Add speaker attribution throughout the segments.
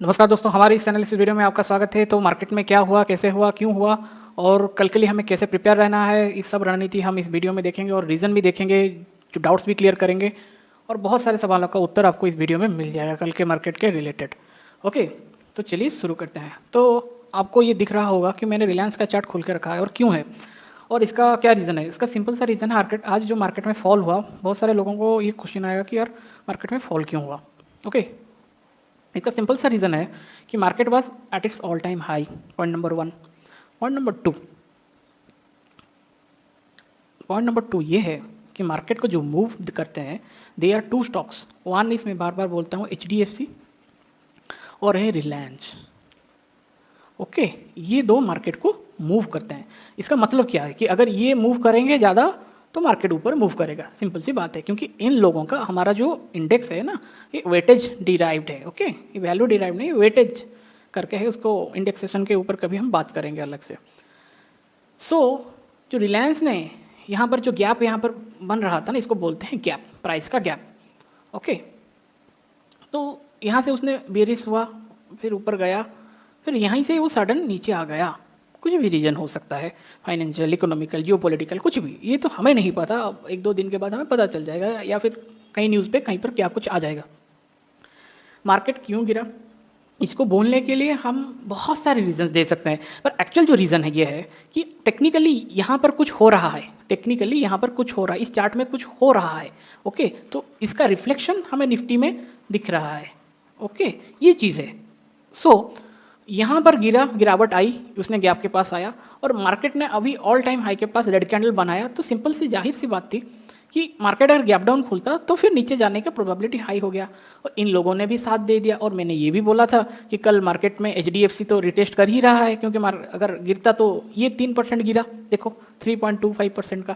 Speaker 1: नमस्कार दोस्तों, हमारे इस चैनल इस वीडियो में आपका स्वागत है। तो मार्केट में क्या हुआ, कैसे हुआ, क्यों हुआ और कल के लिए हमें कैसे प्रिपेयर रहना है, इस सब रणनीति हम इस वीडियो में देखेंगे और रीज़न भी देखेंगे, जो डाउट्स भी क्लियर करेंगे और बहुत सारे सवालों का उत्तर आपको इस वीडियो में मिल जाएगा कल के मार्केट के रिलेटेड। ओके, तो चलिए शुरू करते हैं। तो आपको ये दिख रहा होगा कि मैंने रिलायंस का चार्ट खोल के रखा है और क्यों है और इसका क्या रीज़न है। इसका सिंपल सा रीज़न है, आज जो मार्केट में फॉल हुआ, बहुत सारे लोगों को ये क्वेश्चन आएगा कि यार मार्केट में फॉल क्यों हुआ। ओके, इसका सिंपल सा रीज़न है कि market was at its all time high, point number one. Point number two ये है कि मार्केट को जो मूव करते हैं they are two stocks. One इसमें बार बार बोलता हूँ HDFC और है रिलायंस। ओके, ये दो मार्केट को मूव करते हैं। इसका मतलब क्या है कि अगर ये मूव करेंगे ज़्यादा तो मार्केट ऊपर मूव करेगा, सिंपल सी बात है। क्योंकि इन लोगों का हमारा जो इंडेक्स है ना, ये वेटेज डिराइव्ड है। ओके, ये वैल्यू डिराइव्ड नहीं, वेटेज करके है, उसको इंडेक्सेशन के ऊपर कभी हम बात करेंगे अलग से। जो रिलायंस ने यहाँ पर जो गैप यहाँ पर बन रहा था ना, इसको बोलते हैं गैप, प्राइस का गैप। ओके, तो यहाँ से उसने बेरिश हुआ, फिर ऊपर गया, फिर यहीं से वो सडन नीचे आ गया। कुछ भी रीजन हो सकता है, फाइनेंशियल, इकोनॉमिकल, जियोपॉलिटिकल, कुछ भी, ये तो हमें नहीं पता। अब एक दो दिन के बाद हमें पता चल जाएगा, या फिर कहीं न्यूज़ पे कहीं पर क्या कुछ आ जाएगा। मार्केट क्यों गिरा, इसको बोलने के लिए हम बहुत सारे रीजंस दे सकते हैं, पर एक्चुअल जो रीज़न है ये है कि टेक्निकली यहाँ पर कुछ हो रहा है। टेक्निकली यहाँ पर कुछ हो रहा है, इस चार्ट में कुछ हो रहा है। ओके, तो इसका रिफ्लेक्शन हमें निफ्टी में दिख रहा है। ओके, ये चीज़ है। यहाँ पर गिरावट आई, उसने गैप के पास आया और मार्केट ने अभी ऑल टाइम हाई के पास रेड कैंडल बनाया। तो सिंपल सी जाहिर सी बात थी कि मार्केट अगर गैप डाउन खुलता तो फिर नीचे जाने का प्रोबेबिलिटी हाई हो गया, और इन लोगों ने भी साथ दे दिया। और मैंने ये भी बोला था कि कल मार्केट में HDFC तो रिटेस्ट कर ही रहा है, क्योंकि अगर गिरता तो ये 3% गिरा, देखो 3.25% का।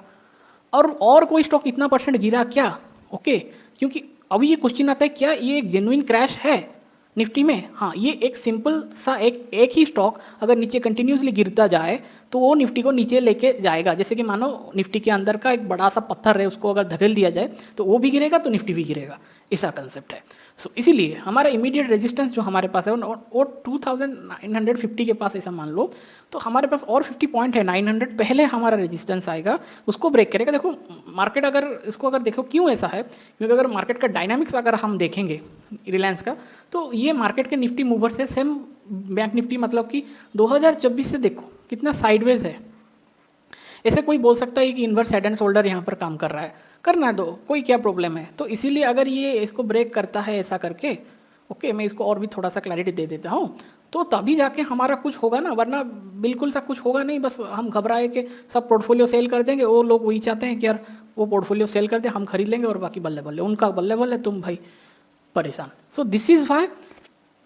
Speaker 1: और कोई स्टॉक इतना परसेंट गिरा क्या? ओके, क्योंकि अभी ये क्वेश्चन आता है, क्या ये एक जेन्युइन क्रैश है निफ्टी में? हाँ, ये एक सिंपल सा एक ही स्टॉक अगर नीचे कंटिन्यूसली गिरता जाए तो वो निफ्टी को नीचे लेके जाएगा। जैसे कि मानो निफ्टी के अंदर का एक बड़ा सा पत्थर है, उसको अगर धकेल दिया जाए तो वो भी गिरेगा तो निफ्टी भी गिरेगा, ऐसा कंसेप्ट है। इसीलिए हमारा इमीडिएट रेजिस्टेंस जो हमारे पास है वो 2950 के पास, ऐसा मान लो। तो हमारे पास और 50 पॉइंट है, 900 पहले हमारा रेजिस्टेंस आएगा, उसको ब्रेक करेगा। देखो मार्केट अगर देखो क्यों ऐसा है, क्योंकि अगर मार्केट का डायनामिक्स अगर हम देखेंगे रिलायंस का, तो ये मार्केट के निफ्टी मूवर से सेम बैंक निफ्टी, मतलब कि 2024 से देखो कितना साइडवेज है। ऐसे कोई बोल सकता है कि इन्वर्स हेड एंड शोल्डर यहाँ पर काम कर रहा है, करना दो, कोई क्या प्रॉब्लम है। तो इसीलिए अगर ये इसको ब्रेक करता है ऐसा करके, ओके, मैं इसको और भी थोड़ा सा क्लैरिटी दे देता हूँ, तो तभी जाके हमारा कुछ होगा ना, वरना बिल्कुल सा कुछ होगा नहीं। बस हम घबराए कि सब पोर्टफोलियो सेल कर देंगे, वो लोग वही चाहते हैं कि यार वो पोर्टफोलियो सेल कर दे, हम खरीद लेंगे और बाकी बल्ले बल्ले, उनका बल्ले बल्ले, तुम भाई परेशान। This is why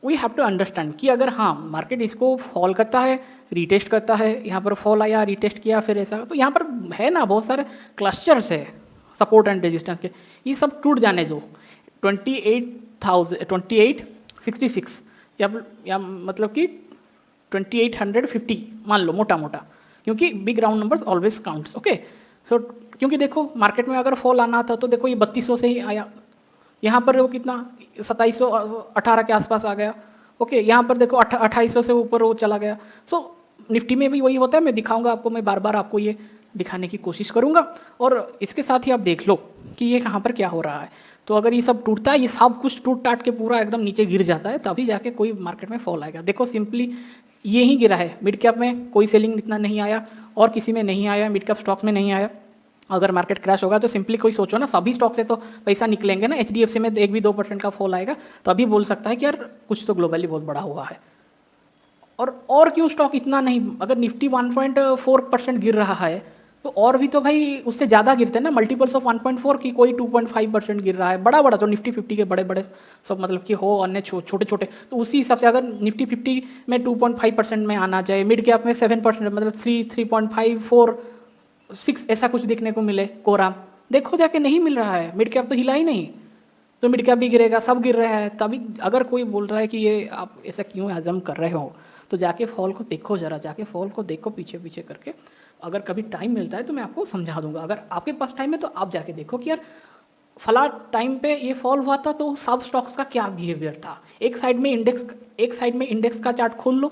Speaker 1: we have to understand कि अगर हाँ मार्केट इसको फॉल करता है, रीटेस्ट करता है, यहाँ पर फॉल आया, रीटेस्ट किया, फिर ऐसा, तो यहाँ पर है ना बहुत सारे क्लस्टर्स है सपोर्ट एंड रेजिस्टेंस के, ये सब टूट जाने दो। 2866 या मतलब कि 2850 मान लो मोटा मोटा, क्योंकि big round numbers always counts. Okay, क्योंकि देखो मार्केट में अगर फॉल आना था तो देखो ये 3200 से ही आया, यहाँ पर वो कितना 2718 के आसपास आ गया। ओके, यहाँ पर देखो 2800 से ऊपर वो चला गया। निफ्टी में भी वही होता है, मैं दिखाऊंगा आपको, मैं बार बार आपको ये दिखाने की कोशिश करूंगा। और इसके साथ ही आप देख लो कि ये कहाँ पर क्या हो रहा है। तो अगर ये सब टूटता है, ये सब कुछ टूट टाट के पूरा एकदम नीचे गिर जाता है, तभी जाके कोई मार्केट में फॉल आएगा। देखो सिंपली ये ही गिरा है, मिड कैप में कोई सेलिंग इतना नहीं आया और किसी में नहीं आया, मिड कैप स्टॉक्स में नहीं आया। अगर मार्केट क्रैश होगा तो सिंपली कोई सोचो ना, सभी स्टॉक से तो पैसा निकलेंगे ना। HDFC में 1-2% का फॉल आएगा तो अभी बोल सकता है कि यार कुछ तो ग्लोबली बहुत बड़ा हुआ है। और क्यों स्टॉक इतना नहीं, अगर निफ्टी 1.4% गिर रहा है तो और भी तो भाई उससे ज़्यादा गिरते हैं ना, मल्टीपल्स ऑफ 1.4 की, कोई 2.5% गिर रहा है, बड़ा बड़ा, तो निफ्टी 50 के बड़े बड़े सब मतलब कि हो, अन्य छोटे छोटे, तो उसी हिसाब से अगर निफ्टी 50 में 2.5% में आना चाहिए, मिड कैप में 7%, मतलब 3.5, 4, 6 ऐसा कुछ देखने को मिले कोरा, देखो जाके नहीं मिल रहा है। मिड कैप तो हिला ही नहीं, तो मिड कैप भी गिरेगा, सब गिर रहे हैं। तभी अगर कोई बोल रहा है कि ये आप ऐसा क्यों हजम कर रहे हो, तो जाके फॉल को देखो, जरा जाके फॉल को देखो पीछे पीछे करके। अगर कभी टाइम मिलता है तो मैं आपको समझा दूंगा, अगर आपके पास टाइम है तो आप जाके देखो कि यार फला टाइम पे ये फॉल हुआ था तो सब स्टॉक्स का क्या बिहेवियर था। एक साइड में इंडेक्स का चार्ट खोल लो,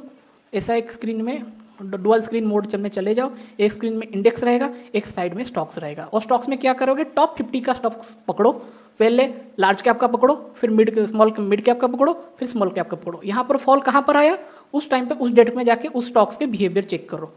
Speaker 1: ऐसा एक स्क्रीन में डुअल स्क्रीन मोड में चले जाओ, एक स्क्रीन में इंडेक्स रहेगा, एक साइड में स्टॉक्स रहेगा। और स्टॉक्स में क्या करोगे, टॉप 50 का स्टॉक्स पकड़ो, पहले लार्ज कैप का पकड़ो, फिर मिड कैप का पकड़ो, फिर स्मॉल कैप का पकड़ो। यहाँ पर फॉल कहाँ पर आया, उस टाइम पे उस डेट में जाके उस स्टॉक्स के बिहेवियर चेक करो।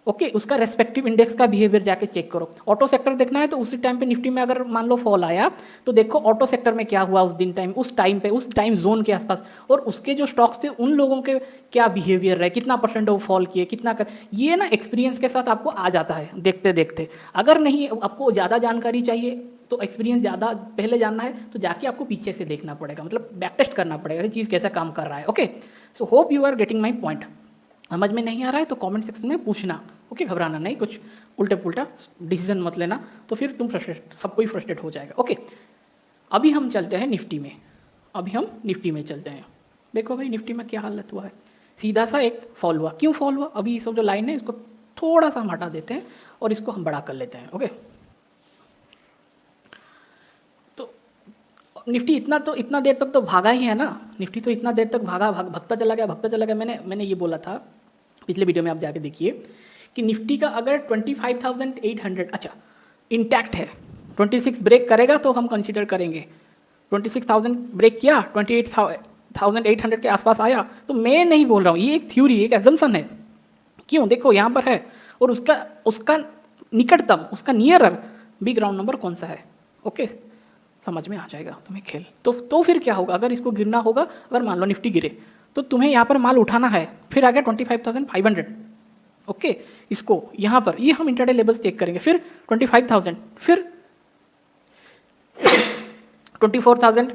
Speaker 1: ओके, उसका रेस्पेक्टिव इंडेक्स का बिहेवियर जाके चेक करो। ऑटो सेक्टर देखना है तो उसी टाइम पे निफ्टी में अगर मान लो फॉल आया तो देखो ऑटो सेक्टर में क्या हुआ उस दिन टाइम, उस टाइम पे, उस टाइम जोन के आसपास, और उसके जो स्टॉक्स थे उन लोगों के क्या बिहेवियर रहे, कितना परसेंट वो फॉल किए, कितना कर, ये ना एक्सपीरियंस के साथ आपको आ जाता है देखते देखते। अगर नहीं आपको ज़्यादा जानकारी चाहिए तो एक्सपीरियंस ज़्यादा पहले जानना है तो जाके आपको पीछे से देखना पड़ेगा, मतलब बैक टेस्ट करना पड़ेगा, ये चीज़ कैसे काम कर रहा है। Okay, so hope you are getting my point. समझ में नहीं आ रहा है तो कमेंट सेक्शन में पूछना। ओके, घबराना नहीं, कुछ उल्टे पुल्टा डिसीजन मत लेना तो फिर तुम फ्रस्ट्रेट, सब कोई फ्रस्ट्रेट हो जाएगा। ओके, अभी हम चलते हैं निफ्टी में, अभी हम निफ्टी में चलते हैं। देखो भाई निफ्टी में क्या हालत हुआ है, सीधा सा एक फॉल हुआ। क्यों फॉल हुआ, अभी ये सब जो लाइन है इसको थोड़ा सा हम हटा देते हैं और इसको हम बड़ा कर लेते हैं। ओके, तो निफ्टी इतना देर तक तो भागा ही है ना, निफ्टी तो इतना देर तक भागता चला गया। मैंने ये बोला था पिछले वीडियो में, आप जाके देखिए कि निफ्टी का अगर 25,800 अच्छा इंटैक्ट है, 26 ब्रेक करेगा तो हम कंसीडर करेंगे। 26,000 ब्रेक किया, 28,800 के आसपास आया, तो मैं नहीं बोल रहा हूँ, ये एक थ्योरी, एक एजम्पशन है। क्यों, देखो यहाँ पर है और उसका निकटतम, उसका नियरर बिग राउंड नंबर कौन सा है। ओके, समझ में आ जाएगा तुम्हें खेल। तो फिर क्या होगा, अगर इसको गिरना होगा, अगर मान लो निफ्टी गिरे तो तुम्हें यहाँ पर माल उठाना है, फिर आ गया 25,500। ओके, इसको यहाँ पर ये हम इंटरडे लेवल्स चेक करेंगे, फिर 25,000, फिर 24,000,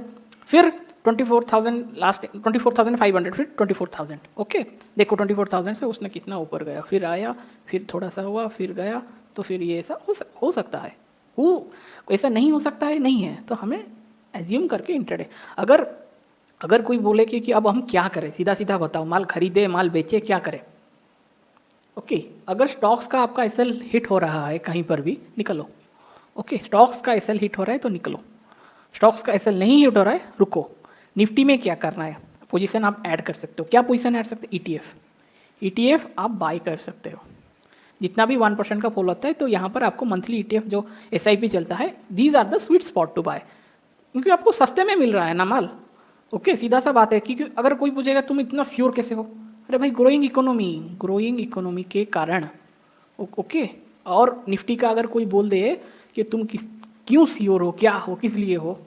Speaker 1: फिर 24,000, लास्ट 24,500, फिर 24,000। ओके, देखो 24,000 से उसने कितना ऊपर गया, फिर आया, फिर थोड़ा सा हुआ, फिर गया, तो फिर ये ऐसा हो सकता है, वो ऐसा नहीं हो सकता है, नहीं है तो हमें एज्यूम करके इंटरडे। अगर कोई बोले कि अब हम क्या करें, सीधा सीधा बताओ, माल खरीदे माल बेचे, क्या करें। ओके, अगर स्टॉक्स का आपका एसएल हिट हो रहा है कहीं पर भी, निकलो। ओके, स्टॉक्स का एसएल हिट हो रहा है तो निकलो, स्टॉक्स का एसएल नहीं हिट हो रहा है रुको। निफ्टी में क्या करना है, पोजीशन आप ऐड कर सकते हो। क्या पोजीशन ऐड सकते हो, ईटीएफ आप बाय कर सकते हो। जितना भी 1% का फॉल होता है तो यहाँ पर आपको मंथली ईटीएफ जो एसआईपी चलता है, these are the sweet spot to buy, क्योंकि आपको सस्ते में मिल रहा है ना माल। ओके, सीधा सा बात है, क्योंकि अगर कोई पूछेगा तुम इतना श्योर कैसे हो, अरे भाई ग्रोइंग इकोनॉमी के कारण। ओके, और निफ्टी का अगर कोई बोल दे कि तुम क्यों श्योर हो, क्या हो, किस लिए हो,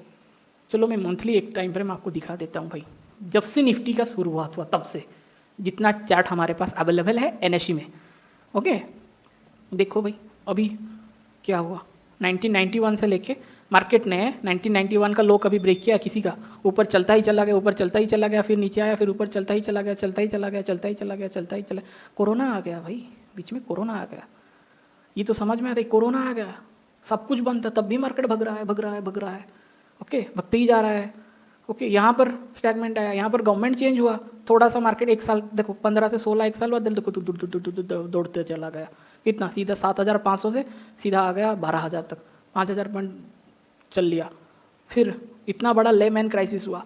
Speaker 1: चलो मैं मंथली एक टाइम फ्रेम आपको दिखा देता हूँ भाई। जब से निफ्टी का शुरुआत हुआ तब से जितना चार्ट हमारे पास अवेलेबल है एनएसई में। ओके, देखो भाई अभी क्या हुआ, 1991 से लेके मार्केट ने 1991 का लो कभी ब्रेक किया किसी का, ऊपर चलता ही चला गया, फिर नीचे आया, फिर ऊपर चलता ही चला गया। कोरोना आ गया भाई, बीच में कोरोना आ गया, ये तो समझ में आता है, कोरोना आ गया, सब कुछ बंद था, तब भी मार्केट भग रहा है। ओके, भगते ही जा रहा है। ओके, यहाँ पर स्टैगमेंट आया, यहाँ पर गवर्नमेंट चेंज हुआ, थोड़ा सा मार्केट एक साल, देखो 15 से 16 एक साल बाद देखो दौड़ते चला गया, कितना सीधा 7,500 से सीधा आ गया 12,000 तक, 5,000 पॉइंट चल लिया। फिर इतना बड़ा लेमैन क्राइसिस हुआ।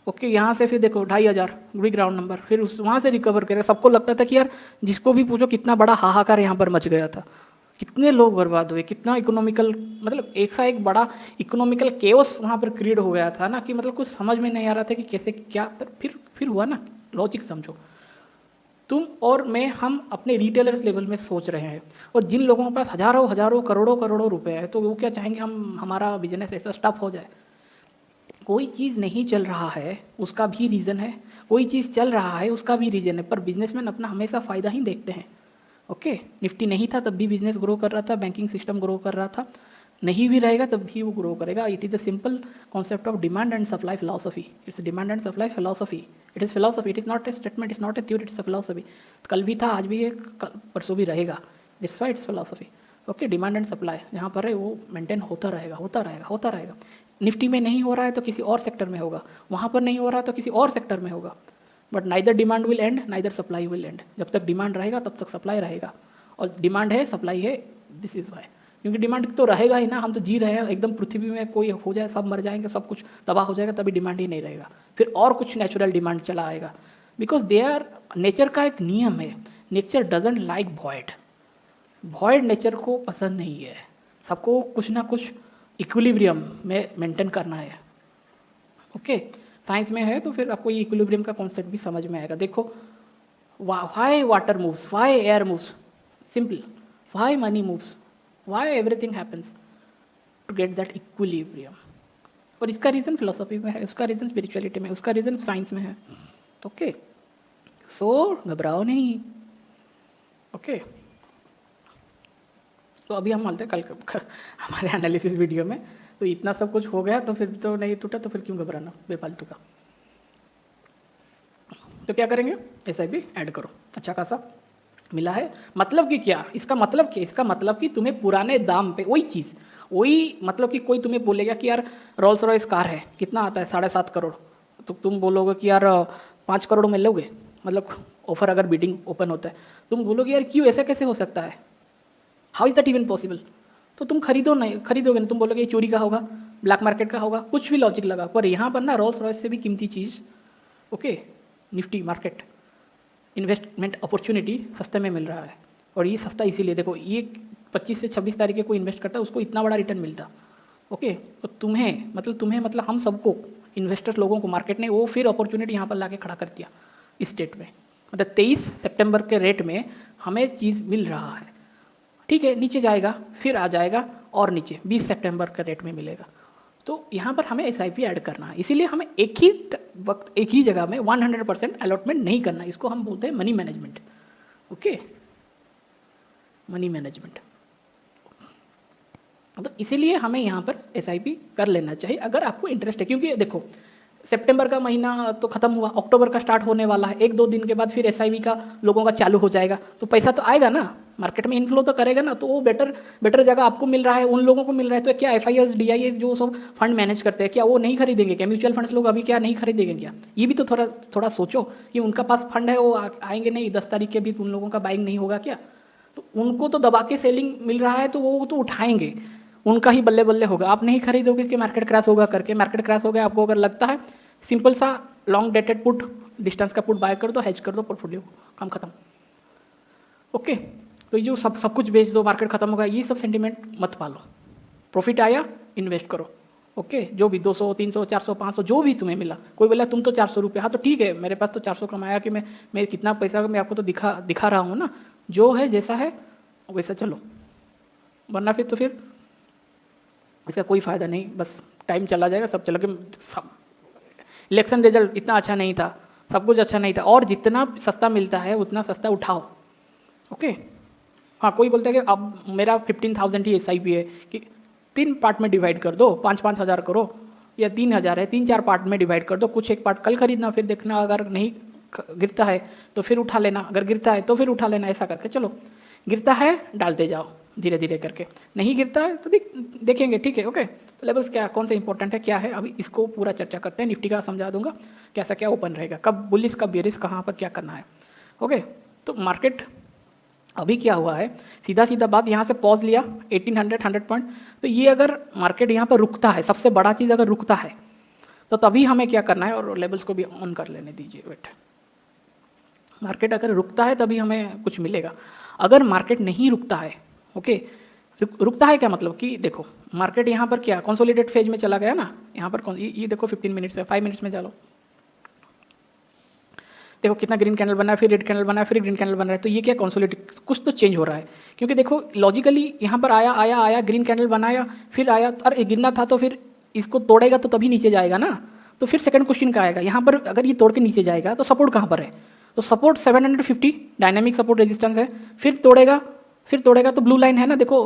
Speaker 1: ओके, यहाँ से फिर देखो 2,500 बिग ग्राउंड नंबर, फिर उस वहाँ से रिकवर करे। सबको लगता था कि यार जिसको भी पूछो कितना बड़ा हाहाकार यहाँ पर मच गया था, कितने लोग बर्बाद हुए, कितना इकोनॉमिकल, मतलब एक सा एक बड़ा इकोनॉमिकल केओस वहाँ पर क्रिएट हो गया था ना, कि मतलब कुछ समझ में नहीं आ रहा था कि कैसे क्या, पर फिर हुआ ना, लॉजिक समझो। तुम और मैं, हम अपने रिटेलर्स लेवल में सोच रहे हैं, और जिन लोगों के पास हजारों करोड़ों रुपए हैं, तो वो क्या चाहेंगे हमारा बिजनेस ऐसा स्टफ हो जाए। कोई चीज़ नहीं चल रहा है उसका भी रीज़न है, कोई चीज़ चल रहा है उसका भी रीज़न है, पर बिजनेसमैन अपना हमेशा फ़ायदा ही देखते हैं। ओके, निफ्टी नहीं था तब भी बिजनेस ग्रो कर रहा था, बैंकिंग सिस्टम ग्रो कर रहा था, नहीं भी रहेगा तब भी वो ग्रो करेगा। It is the simple concept of demand and supply philosophy, it's demand and supply philosophy, it is philosophy, it is not a statement, it's not a theory, it's a philosophy. कल भी था, आज भी है, परसों भी रहेगा, that's why it's philosophy. Okay, demand and supply जहाँ पर है वो मेंटेन होता रहेगा। निफ्टी में नहीं हो रहा है तो किसी और सेक्टर में होगा, वहाँ पर नहीं हो रहा है तो किसी और सेक्टर में होगा, but neither demand will and neither supply will and. जब तक डिमांड रहेगा तब तक सप्लाई रहेगा, और डिमांड है, सप्लाई है, दिस इज़ वाई क्योंकि डिमांड तो रहेगा ही ना, हम तो जी रहे हैं एकदम पृथ्वी में, कोई हो जाए सब मर जाएंगे, सब कुछ तबाह हो जाएगा, तभी डिमांड ही नहीं रहेगा, फिर और कुछ नेचुरल डिमांड चला आएगा। बिकॉज दे आर, नेचर का एक नियम है, nature doesn't like void, void nature को पसंद नहीं है, सबको कुछ ना कुछ इक्विलिब्रियम में मेंटेन करना है। ओके, साइंस में है तो फिर आपको ये इक्विलिब्रियम का कॉन्सेप्ट भी समझ में आएगा। देखो, why water moves, why air moves, simple, why money moves, why everything happens to get that equilibrium. और इसका रीज़न फिलोसफी में है, उसका रीज़न स्पिरिचुअलिटी में, उसका रीज़न साइंस में है। ओके, सो घबराओ नहीं। ओके, तो अभी हम मानते हैं कल हमारे एनालिसिस वीडियो में तो इतना सब कुछ हो गया, तो फिर तो नहीं टूटा, तो फिर क्यों घबराना बेफालतू का। तो क्या करेंगे, SIP ऐड करो, अच्छा खासा मिला है। मतलब कि क्या, इसका मतलब क्या, इसका मतलब कि तुम्हें पुराने दाम पे वही चीज़, वही मतलब कि कोई तुम्हें बोलेगा कि यार रोल्स रॉयस कार है, कितना आता है 7.5 करोड़, तो तुम बोलोगे कि यार 5 करोड़ में लोगे, मतलब ऑफर अगर बिडिंग ओपन होता है, तुम बोलोगे यार क्यों, ऐसा कैसे हो सकता है, how is that even possible, तो तुम खरीदोगे नहीं, तुम बोलोगे ये चोरी का होगा, ब्लैक मार्केट का होगा, कुछ भी लॉजिक लगा। पर यहाँ पर ना रोल्स रॉयस से भी कीमती चीज़, okay, Nifty market investment opportunity सस्ते में मिल रहा है। और ये सस्ता इसीलिए, देखो ये 25 से 26 तारीख के कोई इन्वेस्ट करता है उसको इतना बड़ा रिटर्न मिलता। ओके, तो तुम्हें मतलब हम सबको, इन्वेस्टर्स लोगों को मार्केट ने वो फिर अपॉर्चुनिटी यहाँ पर लाके खड़ा कर दिया इस डेट में, मतलब 23 सितंबर के रेट में हमें चीज़ मिल रहा है। ठीक है, नीचे जाएगा फिर आ जाएगा और नीचे 20 सितंबर का रेट में मिलेगा। तो यहाँ पर हमें SIP ऐड करना है, इसीलिए हमें एक ही वक्त एक ही जगह में 100% अलॉटमेंट नहीं करना, इसको हम बोलते हैं money management. Okay, money management. तो इसीलिए हमें यहाँ पर SIP कर लेना चाहिए अगर आपको इंटरेस्ट है, क्योंकि देखो सितंबर का महीना तो खत्म हुआ, अक्टूबर का स्टार्ट होने वाला है, 1-2 दिन के बाद फिर SIP का लोगों का चालू हो जाएगा, तो पैसा तो आएगा ना, मार्केट में इनफ्लो तो करेगा ना, तो वो बेटर जगह आपको मिल रहा है, उन लोगों को मिल रहा है। तो क्या FIS DIS जो सब फंड मैनेज करते हैं, क्या वो नहीं खरीदेंगे क्या, म्यूचुअल फंड्स लोग अभी क्या नहीं खरीदेंगे क्या, ये भी तो थोड़ा सोचो कि उनका पास फंड है, वो आएंगे नहीं 10 तारीख के भी, उन लोगों का बाइंग नहीं होगा क्या, तो उनको तो दबा के सेलिंग मिल रहा है, तो वो तो उठाएंगे, उनका ही बल्ले बल्ले होगा। आप नहीं खरीदोगे कि मार्केट क्रैश होगा करके, मार्केट क्रैश हो गया आपको अगर लगता है, सिंपल सा लॉन्ग डेटेड पुट, डिस्टेंस का पुट बाय कर दो, हेज कर दो पोर्टफोलियो, काम खत्म। ओके, तो ये जो सब कुछ बेच दो, मार्केट खत्म होगा, ये सब सेंटिमेंट मत पालो, प्रॉफिट आया इन्वेस्ट करो। ओके, जो भी 200 300 400 500 जो भी तुम्हें मिला, कोई बोला तुम तो 400 रुपये, हाँ तो ठीक है, मेरे पास तो 400 कमाया कि मैं कितना पैसा मैं आपको तो दिखा रहा हूँ ना, जो है जैसा है वैसा चलो, वरना फिर इसका कोई फ़ायदा नहीं, बस टाइम चला जाएगा, सब चला के सब इलेक्शन रिजल्ट इतना अच्छा नहीं था, सब कुछ अच्छा नहीं था, और जितना सस्ता मिलता है उतना सस्ता उठाओ। ओके, हाँ कोई बोलता है कि अब मेरा 15,000 ही SIP है, कि 3 पार्ट में डिवाइड कर दो, 5-5 हज़ार करो, या 3,000 है 3-4 पार्ट में डिवाइड कर दो, कुछ एक पार्ट कल खरीदना, फिर देखना अगर नहीं गिरता है तो फिर उठा लेना, अगर गिरता है तो फिर उठा लेना, ऐसा करके चलो, गिरता है डालते जाओ धीरे धीरे करके, नहीं गिरता है तो देखेंगे। ठीक है, ओके, तो लेवल्स क्या, कौन सा इंपॉर्टेंट है, क्या है, अभी इसको पूरा चर्चा करते हैं। निफ्टी का समझा दूंगा कैसा क्या ओपन रहेगा, कब बुलिश कब बेरिश, कहाँ पर क्या करना है। ओके, तो मार्केट अभी क्या हुआ है, सीधा बात, यहाँ से पॉज लिया 1800 पॉइंट, तो ये अगर मार्केट यहाँ पर रुकता है, सबसे बड़ा चीज़ अगर रुकता है तो तभी हमें क्या करना है, और लेवल्स को भी ऑन कर लेने दीजिए, वेट, मार्केट अगर रुकता है तभी हमें कुछ मिलेगा, अगर मार्केट नहीं रुकता है, ओके, रुकता है क्या मतलब कि देखो मार्केट यहाँ पर क्या कंसोलिडेट फेज में चला गया ना, यहाँ पर ये देखो 15 मिनट्स है, 5 मिनट्स में चलो, देखो कितना ग्रीन कैंडल बना है, फिर रेड कैंडल बना है, फिर ग्रीन कैंडल बन रहा है, तो ये क्या कंसोलिडेट, कुछ तो चेंज हो रहा है, क्योंकि देखो लॉजिकली यहाँ पर आया ग्रीन कैंडल बनाया, फिर आया, अरे गिरना था तो फिर इसको तोड़ेगा तो तभी नीचे जाएगा ना, तो फिर सेकंड क्वेश्चन का आएगा, यहाँ पर अगर ये तोड़ के नीचे जाएगा तो सपोर्ट कहाँ पर है, तो सपोर्ट 750 डायनामिक सपोर्ट रेजिस्टेंस है, फिर तोड़ेगा तो ब्लू लाइन है ना, देखो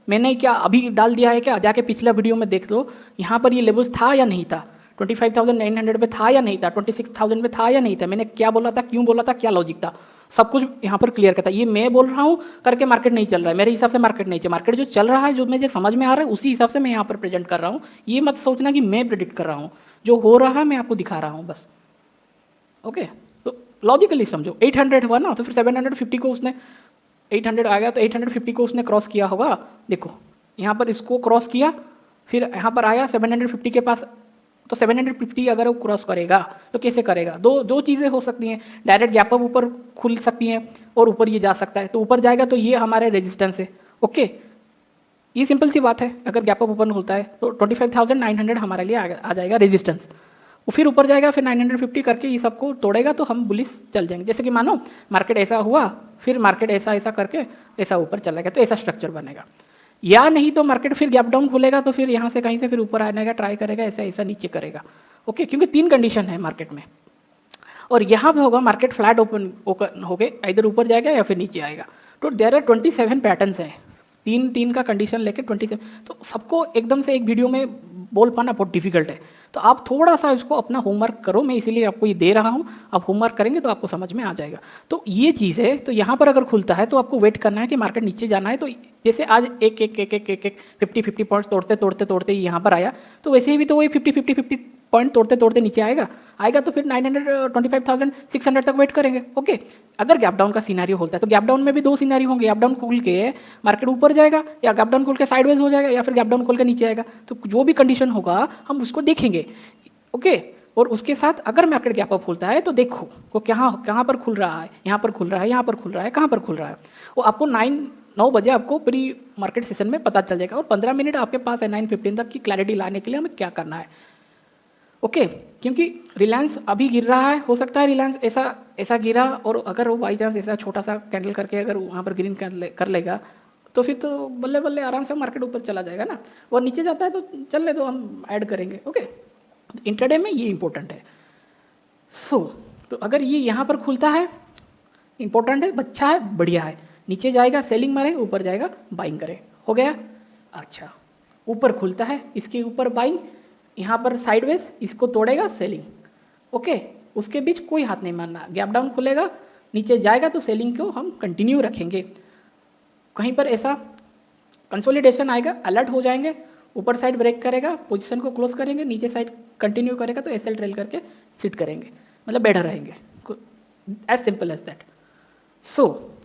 Speaker 1: मैंने क्या अभी डाल दिया है क्या, जाके पिछला वीडियो में देख लो, यहाँ पर ये लेवल्स था या नहीं था, 25,900 पे था या नहीं था, 26,000 पे था या नहीं था, मैंने क्या बोला था, क्यों बोला था, क्या लॉजिक था, सब कुछ यहाँ पर क्लियर करता है। ये मैं बोल रहा हूँ करके मार्केट नहीं चल रहा है, मेरे हिसाब से मार्केट नहीं चल, मार्केट जो चल रहा है, जो मुझे समझ में आ रहा है उसी हिसाब से मैं यहाँ पर प्रेजेंट कर रहा हूँ, ये मत सोचना कि मैं प्रेडिक्ट कर रहा हूँ, जो हो रहा है मैं आपको दिखा रहा हूँ बस। ओके, तो लॉजिकली समझो, 800 हुआ ना, तो फिर 750 को उसने 800 आ गया, तो 850 को उसने क्रॉस किया होगा, देखो यहाँ पर इसको क्रॉस किया, फिर यहाँ पर आया 750 के पास, तो 750 अगर वो क्रॉस करेगा तो कैसे करेगा? दो चीज़ें हो सकती हैं, डायरेक्ट गैप अप ऊपर खुल सकती हैं और ऊपर ये जा सकता है, तो ऊपर जाएगा तो ये हमारे रेजिस्टेंस है। ओके, ये सिंपल सी बात है, अगर गैप अप ओपन खुलता है तो 25,900 हमारे लिए आ जाएगा रेजिस्टेंस। वो फिर ऊपर जाएगा, फिर 950 करके ये सबको तोड़ेगा तो हम बुलिश चल जाएंगे। जैसे कि मानो मार्केट ऐसा हुआ, फिर मार्केट ऐसा ऐसा करके ऐसा ऊपर चला गया, तो ऐसा स्ट्रक्चर बनेगा। या नहीं तो मार्केट फिर गैप डाउन खुलेगा तो फिर यहाँ से कहीं से फिर ऊपर आने का ट्राई करेगा, ऐसा ऐसा नीचे करेगा। ओके, क्योंकि 3 कंडीशन है मार्केट में, और यहाँ पे होगा मार्केट फ्लैट ओपन हो गए, इधर ऊपर जाएगा या फिर नीचे आएगा। तो देयर आर 27 पैटर्न्स हैं, 3 का कंडीशन लेके 27, तो सबको एकदम से एक वीडियो में बोल पाना बहुत डिफिकल्ट है। तो आप थोड़ा सा इसको अपना होमवर्क करो, मैं इसीलिए आपको ये दे रहा हूँ, आप होमवर्क करेंगे तो आपको समझ में आ जाएगा। तो ये चीज़ है, तो यहाँ पर अगर खुलता है तो आपको वेट करना है कि मार्केट नीचे जाना है। तो जैसे आज एक 50 पॉइंट्स तोड़ते यहाँ पर आया, तो वैसे ही भी तो वही 50 पॉइंट तोड़ते नीचे आएगा तो फिर 925,600 तक वेट करेंगे। ओके, अगर गैप डाउन का सिनेरियो होता है तो गैप डाउन में भी 2 सिनेरियो होंगे, गैप डाउन खुल के मार्केट ऊपर जाएगा या गैप डाउन खुल के साइडवेज हो जाएगा या फिर गैप डाउन खुल के नीचे आएगा। तो जो भी कंडीशन होगा हम उसको देखेंगे। ओके, और उसके साथ अगर मार्केट गैप अप खुलता है तो देखो वो कहाँ पर खुल रहा है, यहाँ पर खुल रहा है, यहाँ पर खुल रहा है, कहाँ पर खुल रहा है, वो आपको 9 बजे आपको प्री मार्केट सेशन में पता चल जाएगा। और 15 मिनट आपके पास है 9:15 तक की क्लैरिटी लाने के लिए हमें क्या करना है। ओके, क्योंकि रिलायंस अभी गिर रहा है, हो सकता है रिलायंस ऐसा गिरा, और अगर वो बाई चांस ऐसा छोटा सा कैंडल करके अगर वहाँ पर ग्रीन कर लेगा तो फिर तो बल्ले बल्ले आराम से मार्केट ऊपर चला जाएगा ना। और नीचे जाता है तो चलने दो, हम ऐड करेंगे। ओके, इंट्राडे में ये इंपॉर्टेंट है। तो अगर ये यहाँ पर खुलता है, इंपॉर्टेंट है, अच्छा है, बढ़िया है, नीचे जाएगा सेलिंग मारे, ऊपर जाएगा बाइंग करे, हो गया। अच्छा, ऊपर खुलता है, इसके ऊपर बाइंग, यहाँ पर साइडवेज, इसको तोड़ेगा सेलिंग। ओके, उसके बीच कोई हाथ नहीं मारना, गैप डाउन खुलेगा, नीचे जाएगा तो सेलिंग को हम कंटिन्यू रखेंगे। कहीं पर ऐसा कंसोलिडेशन आएगा, अलर्ट हो जाएंगे, ऊपर साइड ब्रेक करेगा, पोजीशन को क्लोज करेंगे, नीचे साइड कंटिन्यू करेगा तो एसएल ट्रेल करके सिट करेंगे, मतलब बैठा रहेंगे, एज सिंपल एज दैट।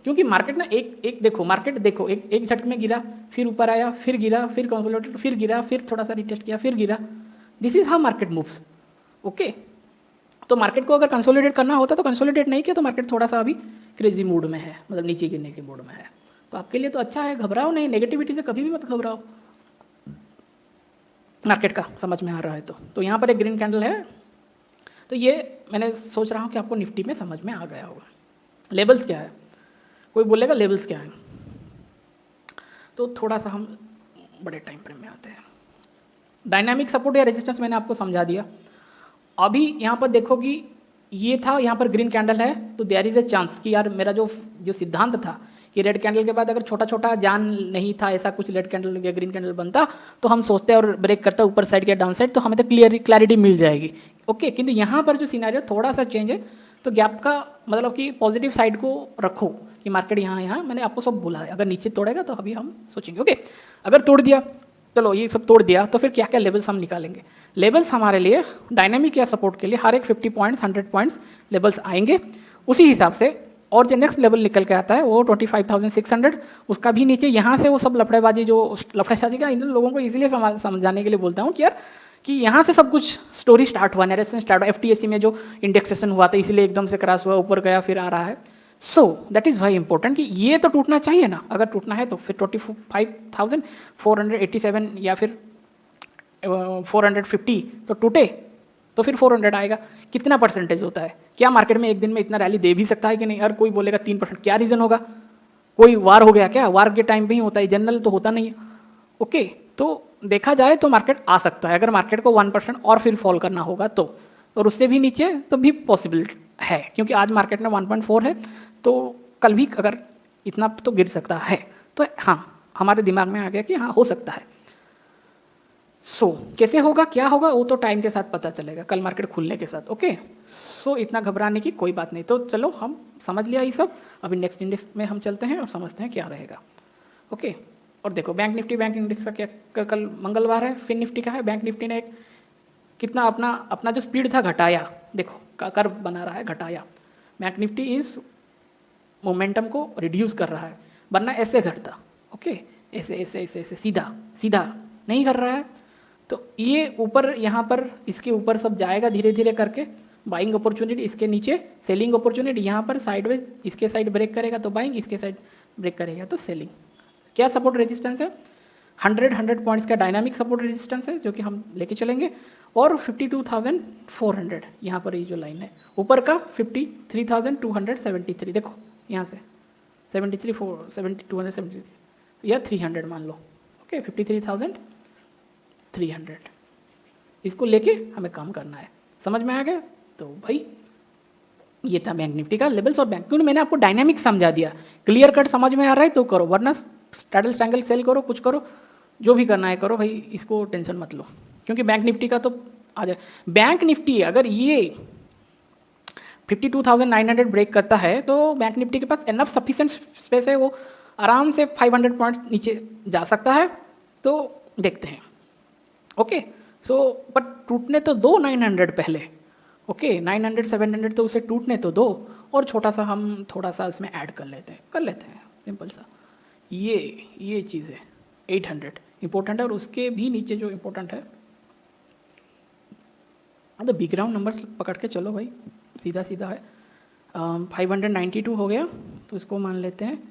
Speaker 1: क्योंकि मार्केट ना मार्केट देखो एक झटके में गिरा, फिर ऊपर आया, फिर गिरा, फिर कंसोलिडेट, फिर गिरा, फिर थोड़ा सा रिटेस्ट किया, फिर गिरा। This is how market moves. Okay, तो मार्केट को अगर कंसोलिडेट करना होता तो कंसोलिडेट नहीं किया तो मार्केट थोड़ा सा अभी क्रेजी मूड में है, मतलब नीचे गिरने के मूड में है। तो आपके लिए तो अच्छा है, घबराओ नहीं, नेगेटिविटी से कभी भी मत घबराओ। मार्केट का समझ में आ रहा है तो यहाँ पर एक ग्रीन कैंडल है, तो ये मैंने सोच रहा हूँ कि आपको निफ्टी में समझ में आ गया होगा। लेवल्स क्या है, कोई बोलेगा लेवल्स क्या है, तो थोड़ा सा हम बड़े टाइम फ्रेम में आते हैं। डायनामिक सपोर्ट या रेजिस्टेंस मैंने आपको समझा दिया। अभी यहाँ पर देखो कि ये था, यहाँ पर ग्रीन कैंडल है, तो देयर इज़ ए चांस कि यार मेरा जो सिद्धांत था कि रेड कैंडल के बाद अगर छोटा छोटा जान नहीं था, ऐसा कुछ रेड कैंडल या ग्रीन कैंडल बनता तो हम सोचते और ब्रेक करता ऊपर साइड या डाउन साइड, तो हमें तो क्लैरिटी मिल जाएगी। ओके, किंतु यहाँ पर जो सिनेरियो थोड़ा सा चेंज है, तो गैप का मतलब कि पॉजिटिव साइड को रखो कि मार्केट यहाँ मैंने आपको सब बोला है, अगर नीचे तोड़ेगा तो अभी हम सोचेंगे। ओके, अगर तोड़ दिया, चलो ये सब तोड़ दिया, तो फिर क्या क्या लेवल्स हम निकालेंगे। लेवल्स हमारे लिए डायनामिक या सपोर्ट के लिए हर एक 50 पॉइंट्स 100 पॉइंट्स लेवल्स आएंगे, उसी हिसाब से। और जो नेक्स्ट लेवल निकल के आता है वो 25,600, उसका भी नीचे यहाँ से वो सब लफड़ेबाजी जो लफड़ेबाजी का इन लोगों को इसलिए समझाने के लिए बोलता हूँ कि यार कि यहाँ से सब कुछ स्टोरी स्टार्ट हुआ, नरेशन स्टार्ट हुआ। FTSE में जो इंडेक्सेशन हुआ था इसलिए एकदम से क्रैश हुआ, ऊपर गया, फिर आ रहा है। So that is very important कि ये तो टूटना चाहिए ना, अगर टूटना है तो फिर 25,487 या फिर 450 तो टूटे तो फिर 400 आएगा। कितना परसेंटेज होता है, क्या मार्केट में एक दिन में इतना रैली दे भी सकता है कि नहीं? हर कोई बोलेगा 3%, क्या रीज़न होगा? कोई वार हो गया क्या? वार के टाइम पे ही होता है, जनरल तो होता नहीं है। ओके, तो देखा जाए तो मार्केट आ सकता है, अगर मार्केट को 1% और फिर फॉल करना होगा तो, और उससे भी नीचे तो भी पॉसिबल है, क्योंकि आज मार्केट में 1.4 है, तो कल भी अगर इतना तो गिर सकता है। तो हाँ, हमारे दिमाग में आ गया कि हाँ हो सकता है। कैसे होगा, क्या होगा, वो तो टाइम के साथ पता चलेगा, कल मार्केट खुलने के साथ। ओके, इतना घबराने की कोई बात नहीं। तो चलो हम समझ लिया ये सब, अभी नेक्स्ट इंडेक्स में हम चलते हैं और समझते हैं क्या रहेगा। ओके, और देखो बैंक निफ्टी, बैंक इंडेक्स का क्या, कल मंगलवार है, फिन निफ्टी का है। बैंक निफ्टी ने कितना अपना जो स्पीड था घटाया, देखो कर्व बना रहा है, घटाया। बैंक निफ्टी इस मोमेंटम को रिड्यूस कर रहा है, वरना ऐसे घटता। ओके, ऐसे ऐसे ऐसे ऐसे सीधा सीधा नहीं कर रहा है, तो ये ऊपर यहाँ पर इसके ऊपर सब जाएगा धीरे धीरे करके, बाइंग अपॉर्चुनिटी, इसके नीचे सेलिंग अपॉर्चुनिटी, यहाँ पर साइडवेज इसके साइड ब्रेक करेगा तो बाइंग, इसके साइड ब्रेक करेगा तो सेलिंग। क्या सपोर्ट रेजिस्टेंस है? 100 पॉइंट्स का डायनामिक सपोर्ट रेजिस्टेंस है जो कि हम लेके चलेंगे, और 52,400 यहाँ पर ये जो लाइन है ऊपर का 53,273, देखो यहाँ से 273 या 300 मान लो, ओके 53,300, इसको लेके हमें काम करना है। समझ में आ गया? तो भाई ये था बैंक निफ्टी का लेवल्स और बैंक, क्योंकि मैंने आपको डायनामिक समझा दिया, क्लियर कट समझ में आ रहा है तो करो, वरना स्ट्रैडल स्ट्रैंगल सेल करो, कुछ करो, जो भी करना है करो भाई, इसको टेंशन मत लो, क्योंकि बैंक निफ्टी का तो आ जाए। बैंक निफ्टी अगर ये 52,900 ब्रेक करता है तो बैंक निफ्टी के पास एनफ सफिशिएंट स्पेस है, वो आराम से 500 पॉइंट्स नीचे जा सकता है, तो देखते हैं। ओके सो बट टूटने तो दो 900 पहले, ओके 900 700 तो उसे टूटने तो दो, और छोटा सा हम थोड़ा सा उसमें ऐड कर लेते हैं सिंपल सा। ये चीज़ है 800 इंपॉर्टेंट है, और उसके भी नीचे जो इंपॉर्टेंट है, तो बिग राउंड नंबर्स पकड़ के चलो भाई, सीधा सीधा है। 592 हो गया, तो इसको मान लेते हैं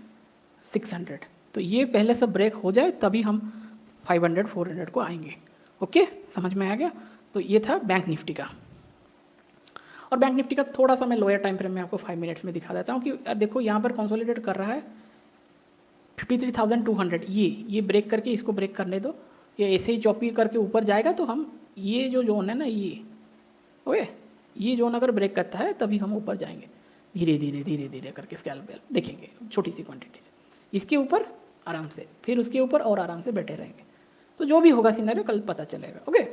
Speaker 1: 600, तो ये पहले से ब्रेक हो जाए तभी हम 500 400 को आएंगे। ओके समझ में आ गया? तो ये था बैंक निफ्टी का। और बैंक निफ्टी का थोड़ा सा मैं लोअर टाइम फ्रेम में आपको 5 मिनट्स में दिखा देता हूँ कि देखो यहाँ पर कंसोलिडेट कर रहा है 53,200, ये ब्रेक करके इसको ब्रेक करने दो, ये ऐसे ही चॉपी करके ऊपर जाएगा, तो हम ये जो जोन है ना, ओके ये जोन अगर ब्रेक करता है तभी हम ऊपर जाएंगे, धीरे धीरे करके स्कैल्प देखेंगे छोटी सी क्वांटिटी से, इसके ऊपर आराम से, फिर उसके ऊपर और आराम से बैठे रहेंगे, तो जो भी होगा सिनेरियो कल पता चलेगा। ओके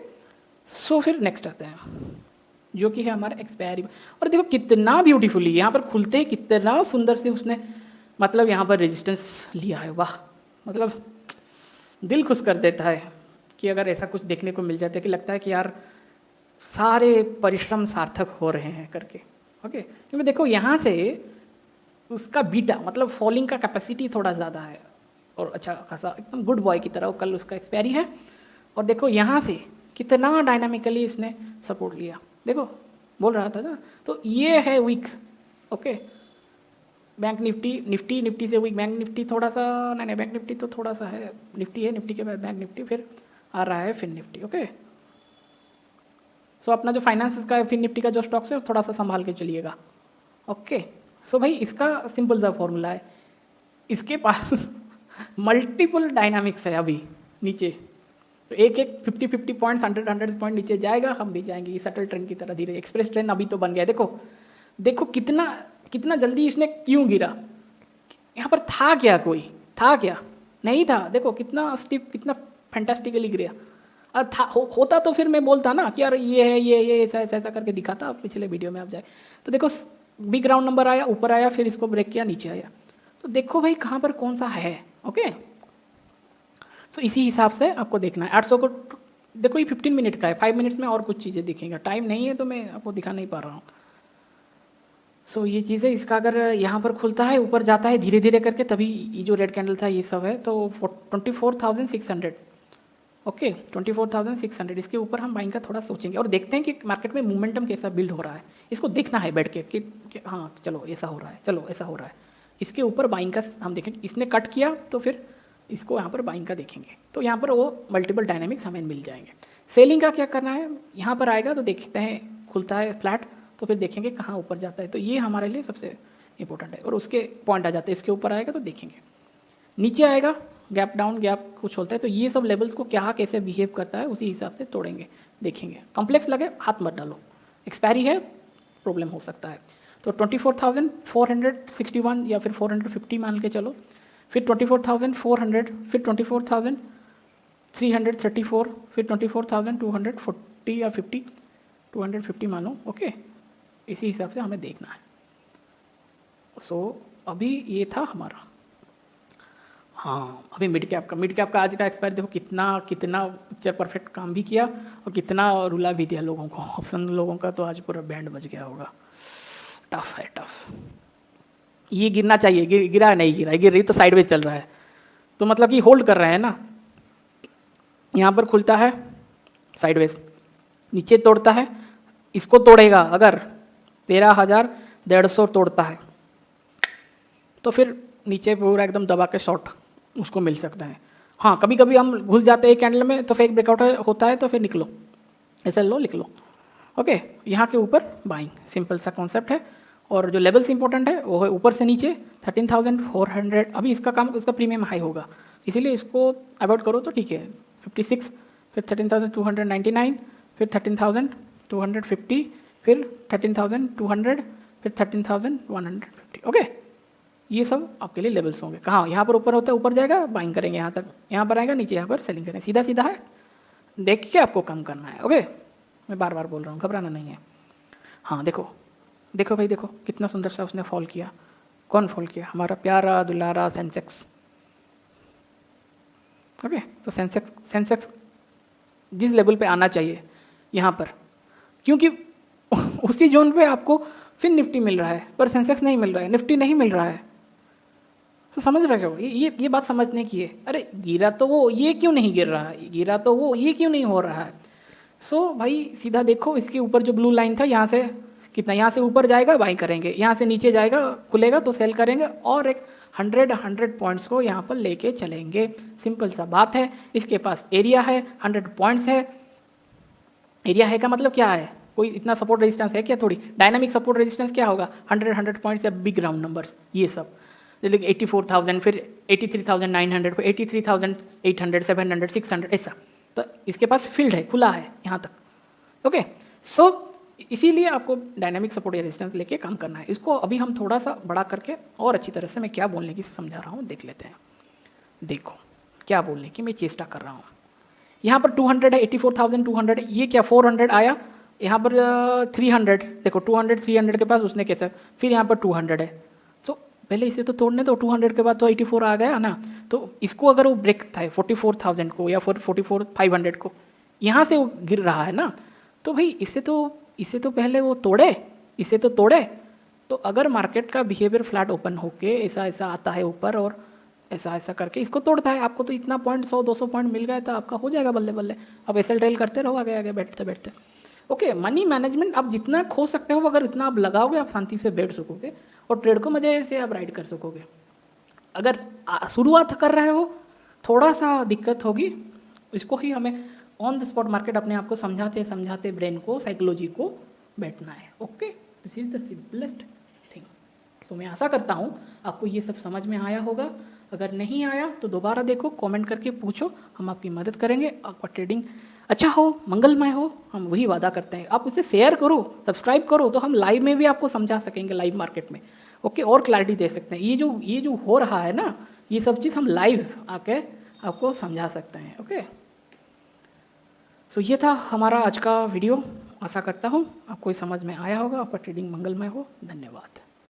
Speaker 1: सो फिर नेक्स्ट आते हैं जो कि है हमारा एक्सपायरी। और देखो कितना ब्यूटीफुली यहाँ पर खुलते ही कितना सुंदर से उसने मतलब यहाँ पर रेजिस्टेंस लिया है, वाह, मतलब दिल खुश कर देता है कि अगर ऐसा कुछ देखने को मिल जाता है कि लगता है कि यार सारे परिश्रम सार्थक हो रहे हैं करके। ओके क्योंकि देखो यहाँ से उसका बीटा मतलब फॉलिंग का कैपेसिटी थोड़ा ज़्यादा है, और अच्छा खासा एकदम गुड बॉय की तरह कल उसका एक्सपायरी है, और देखो यहाँ से कितना डायनामिकली इसने सपोर्ट लिया, देखो बोल रहा था ना, तो ये है वीक। ओके बैंक निफ्टी से वीक, बैंक निफ्टी थोड़ा सा नहीं, बैंक निफ्टी तो थोड़ा सा है, निफ्टी है, निफ्टी के बाद बैंक निफ्टी, फिर आ रहा है फिन निफ्टी। ओके सो अपना जो फाइनेंस का फिन निफ्टी का जो स्टॉक्स है थोड़ा सा संभाल के चलिएगा। ओके सो भाई इसका सिंपल सा फॉर्मूला है, इसके पास मल्टीपल डायनामिक्स है अभी नीचे, तो एक 50 पॉइंट्स 100 पॉइंट नीचे जाएगा, हम भी जाएंगे, ये सटल ट्रेन की तरह धीरे, एक्सप्रेस ट्रेन अभी तो बन गया। देखो कितना जल्दी इसने क्यों गिरा, यहाँ पर था क्या नहीं था, देखो कितना स्टिप कितना फैंटास्टिकली गिरा, होता तो फिर मैं बोलता ना कि यार ये है ये ऐसा करके दिखाता पिछले वीडियो में आप जाए, तो देखो बिग राउंड नंबर आया, ऊपर आया, फिर इसको ब्रेक किया, नीचे आया, तो देखो भाई कहाँ पर कौन सा है। ओके तो इसी हिसाब से आपको देखना है। 800 को देखो ये 15 मिनट का है, 5 मिनट्स में और कुछ चीज़ें दिखेंगे, टाइम नहीं है तो मैं आपको दिखा नहीं पा रहा हूँ। सो ये चीज़ है, इसका अगर यहाँ पर खुलता है ऊपर जाता है धीरे धीरे करके, तभी ये जो रेड कैंडल था ये सब है, तो 24,600 ओके 24,600 इसके ऊपर हम बाइंग का थोड़ा सोचेंगे और देखते हैं कि मार्केट में मोमेंटम कैसा बिल्ड हो रहा है, इसको देखना है बैठ के कि हाँ चलो ऐसा हो रहा है, इसके ऊपर बाइंग का हम देखेंगे। इसने कट किया तो फिर इसको यहाँ पर बाइंग का देखेंगे, तो यहाँ पर वो मल्टीपल डायनामिक्स हमें मिल जाएंगे। सेलिंग का क्या करना है, यहाँ पर आएगा तो देखते हैं खुलता है फ्लैट, तो फिर देखेंगे कहाँ ऊपर जाता है, तो ये हमारे लिए सबसे इंपॉर्टेंट है, और उसके पॉइंट आ जाते हैं, इसके ऊपर आएगा तो देखेंगे, नीचे आएगा गैप डाउन गैप कुछ होता है, तो ये सब लेवल्स को क्या कैसे बिहेव करता है उसी हिसाब से तोड़ेंगे, देखेंगे। कॉम्प्लेक्स लगे हाथ मत डालो, एक्सपायरी है प्रॉब्लम हो सकता है। तो 24,461 या फिर 450 मान के चलो, फिर 24,400, फिर 24,334, फिर 24,240 या 250 मानो। ओके इसी हिसाब से हमें देखना है। सो अभी ये था हमारा, हाँ अभी मिड कैप का आज का एक्सपायर देखो कितना पिक्चर परफेक्ट काम भी किया और कितना रुला भी दिया लोगों को, ऑप्शन लोगों का तो आज पूरा बैंड बज गया होगा। टफ है, ये गिरना चाहिए, गिरा नहीं गिरा, गिर रही तो साइडवेज चल रहा है, तो मतलब कि होल्ड कर रहे हैं ना। यहाँ पर खुलता है साइडवेज, नीचे तोड़ता है, इसको तोड़ेगा अगर 13,150 तोड़ता है तो फिर नीचे पूरा एकदम दबा के शॉर्ट उसको मिल सकता है। हाँ, कभी कभी हम घुस जाते हैं कैंडल में तो फेक ब्रेकआउट होता है तो फिर निकलो, ऐसे लो लिख लो। ओके, यहाँ के ऊपर बाइंग, सिंपल सा कॉन्सेप्ट है। और जो लेवल्स इंपॉर्टेंट है वो है ऊपर से नीचे 13,400। अभी इसका काम, इसका प्रीमियम हाई होगा, इसीलिए इसको अवॉइड करो तो ठीक है। 56, फिर 13,299, फिर 13,250, फिर 13,200, फिर 13,150। ओके, ये सब आपके लिए लेवल्स होंगे। कहाँ, यहाँ पर ऊपर होता है, ऊपर जाएगा बाइंग करेंगे यहाँ तक, यहाँ पर आएगा नीचे, यहाँ पर सेलिंग करेंगे। सीधा सीधा है, देख के आपको कम करना है। ओके, मैं बार बार बोल रहा हूँ, घबराना नहीं है। हाँ देखो, देखो भाई, देखो कितना सुंदर सा उसने फॉल किया। कौन फॉल किया? हमारा प्यारा दुलारा सेंसेक्स। ओके, तो सेंसेक्स जिस लेवल पे आना चाहिए यहाँ पर, क्योंकि उसी जोन पे आपको फिर निफ्टी मिल रहा है पर सेंसेक्स नहीं मिल रहा है, निफ्टी नहीं मिल रहा है। तो समझ रहे हो, ये बात समझने की है। अरे गिरा तो वो, ये क्यों नहीं गिर रहा है, गिरा तो वो, ये क्यों नहीं हो रहा है। सो भाई सीधा देखो, इसके ऊपर जो ब्लू लाइन था, यहाँ से कितना, यहाँ से ऊपर जाएगा बाई करेंगे, यहाँ से नीचे जाएगा खुलेगा तो सेल करेंगे, और एक 100 पॉइंट्स को यहाँ पर लेके चलेंगे। सिंपल सा बात है। इसके पास एरिया है, 100 पॉइंट्स है। एरिया है का मतलब क्या है, कोई इतना सपोर्ट रेजिस्टेंस है क्या? थोड़ी डायनामिक सपोर्ट रेजिस्टेंस क्या होगा, 100 पॉइंट्स या बिग राउंड नंबर्स, ये सब। जैसे 84,000, फिर 83,900, फिर 83,800, 700, 600, ऐसा। तो इसके पास फील्ड है, खुला है यहाँ तक। ओके, सो इसीलिए आपको डायनामिक सपोर्ट या रेजिस्टेंस लेके काम करना है। इसको अभी हम थोड़ा सा बड़ा करके और अच्छी तरह से मैं क्या बोलने की समझा रहा हूँ देख लेते हैं। देखो क्या बोलने की मैं चेष्टा कर रहा हूँ। यहाँ पर 200 है, 84,200, ये क्या 400 आया, यहाँ पर 300, देखो 200 300 के पास उसने कैसा, फिर यहाँ पर 200 है। सो पहले इसे तो तोड़ने दो, 200 के बाद तो 84 आ गया ना। तो इसको अगर वो ब्रेक था 44,000 को या फिर 44,500 को, यहाँ से वो गिर रहा है ना, तो भाई इसे तो पहले वो तोड़े, इसे तो तोड़े। तो अगर मार्केट का बिहेवियर फ्लैट ओपन होके ऐसा ऐसा आता है ऊपर और ऐसा ऐसा करके इसको तोड़ता है, आपको तो इतना पॉइंट 100-200 पॉइंट मिल गया, तो आपका हो जाएगा बल्ले बल्ले। अब एसएल ट्रेल करते रहो आगे आगे बैठते बैठते। ओके, मनी मैनेजमेंट आप जितना खो सकते हो अगर इतना आप लगाओगे, आप शांति से बैठ सकोगे और ट्रेड को मजे से आप राइड कर सकोगे। अगर शुरुआत कर रहे हो, थोड़ा सा दिक्कत होगी। इसको ही हमें ऑन द स्पॉट मार्केट अपने आप को समझाते समझाते ब्रेन को, साइकोलॉजी को बैठना है। Okay, this is the simplest thing. So मैं आशा करता हूँ आपको ये सब समझ में आया होगा। अगर नहीं आया तो दोबारा देखो, कमेंट करके पूछो, हम आपकी मदद करेंगे। आपका ट्रेडिंग अच्छा हो, मंगलमय हो, हम वही वादा करते हैं। आप इसे शेयर करो, सब्सक्राइब करो, तो हम लाइव में भी आपको समझा सकेंगे, लाइव मार्केट में। ओके, और क्लैरिटी दे सकते हैं। ये जो हो रहा है ना, ये सब चीज़ हम लाइव आके आपको समझा सकते हैं। ओके, सो ये था हमारा आज का वीडियो। आशा करता हूँ आपको समझ में आया होगा, आपका ट्रेडिंग मंगलमय हो। धन्यवाद।